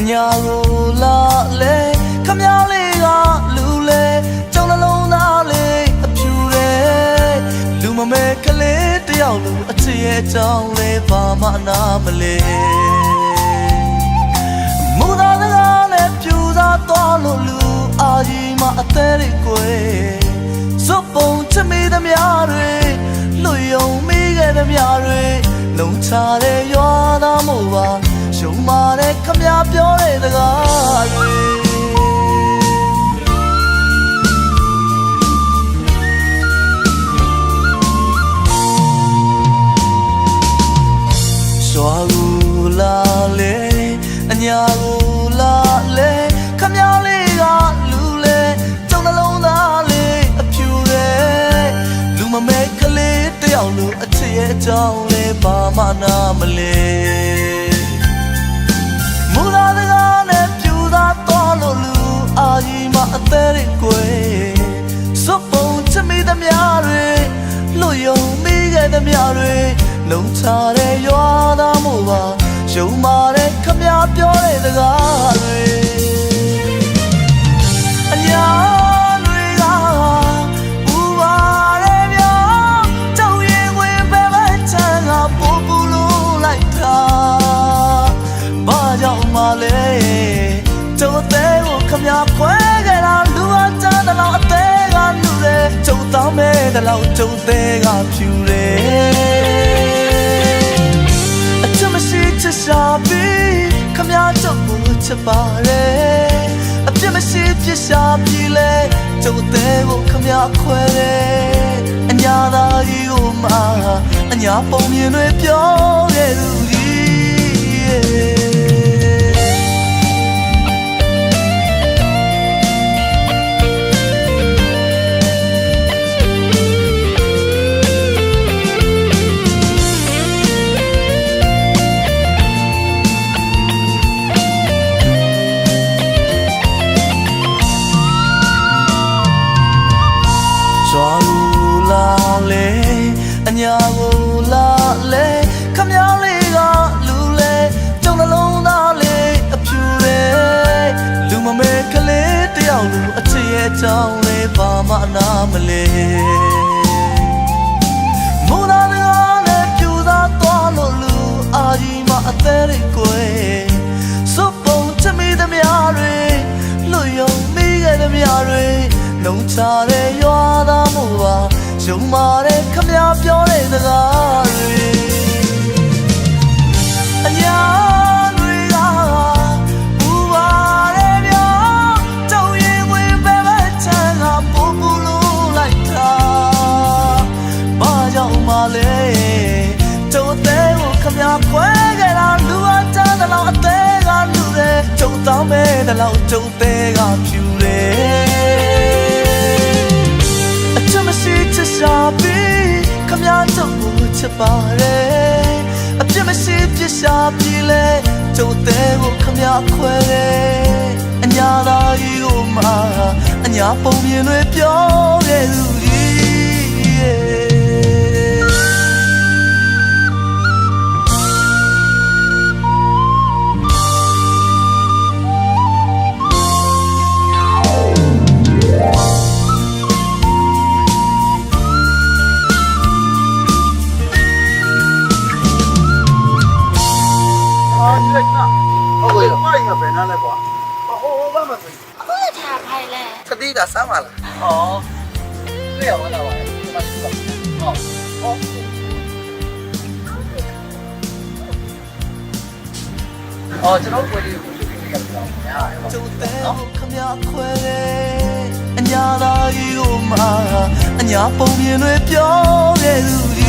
ညာကိုလာလေခမလေးကလူလေကြောင်နှလုံးသားလေးအဖြူတယ်လူမမဲကလေးတယောက်လူအချစ်ရဲ့ကြောင်လေးဘာမှနာမလဲမူသားစကားနဲ့ပြူစားသွားလို့လူအာကြီးမအသေးတွေကိုစွပ်ပုံချမိသမျှတွေလူယုံမိခဲ့သမျှတွေလုံချတဲ့ရွာသားမို့ပါရှုံးမာတဲ့ခမပြောတဲ့စကားတွေရွာကိုလာလေအညာကိုလာလေခမလေးကလူလေကြောင်နှလုံးသားလေးအဖြူတယ်လူမမဲကလေးတယောက်လူအချစ်ရဲ့အကြောင်းလေးဘာမှနာမလဲမူသားစကားနဲ့ပြူသားသွားလို့လူအာကြီးမအသေးတွေကိုစွပ်ပုံချမိသမျှတွေလူယုံမိခဲ့သမျှတွေလုံချတဲ့ရွာသားမို့ပါရှုံးမာတဲ့ခမပြောတဲ့စကားတွေအညာတွေကဘူပါရဲ့ပြောကြောင်ရင်ဝင်ပဲပဲချမ်းကပူပူလို့လိုက်တာဘာကြောင့်မလဲကျုပ်တဲ့ကိုခမခွဲခဲ့တာလူအချမ်းတဲ့လောက်အသေးကလူတယ်ကျုပ်တောင်းမဲ့တဲ့လောက်ကျုပ်တဲ့ကဖြူတယ်ချစ်ရှာပြီးခမကျုပ်ကိုချစ်ပါတယ်အပြစ်မရှိပြစ်ရှာပြီးလဲကျုပ်တဲ့ကိုခမခွဲတယ်အညာသားကြီးကိုမှအညာပုံမြင်တွေပြောခဲ့သူကြီးအညာကိုလာလေခမလေးကလူလေကြောင်နှလုံးသားလေးအဖြူတယ်လူမမဲကလေးတယောက်လူအချစ်ရဲ့ကြောင်လေးဘာမှနာမလဲမူသားစကားနဲ့ပြူသားသွားလို့လူအာကြီးမအသေးတွေကိုစွပ်ပုံချမိသမျှတွေလူယုံမိခဲ့သမျှတွေလုံချတဲ့ရွာသားမို့ပါရှုံးမာတဲ့ခမပြောတဲ့စကားတွေအညာတွေကဘူပါရဲ့ပြောကြောင်ရင်ဝင်ပဲပဲချမ်းကပူပူလို့လိုက်တာဘာကြောင့်မလဲကျုပ်တဲ့ကိုခမခွဲခဲ့တာလူအချမ်းတဲ့လောက်အသေးကလူတယ်ကျုပ်တောင်းမဲ့တဲ့လောက်ကျုပ်တဲ့ကဖြူတယ်ချစ်ရှာပြီးခမကျုပ်ကိုချစ်ပါတယ်အပြစ်မရှိပြစ်ရှာပြီးလဲကျုပ်တဲ့ကိုခမခွဲတယ်အညာသားကြီးကိုမှအညာပုံမြင်တွေပြောခဲ့သူကြီးသတိကစမ်းပါလား။အော်တွေ့ရပါလား။ဒီမှာရှိပါ။ဟော။အော်ကျွန်တော်ဝယ်လို့ဒီကိစ္စတော့ညာ။ကျုပ်တဲ့ခမခွဲအညာသားကြီးကိုမှအညာပုံမြင်တွေပြောခဲ့သူ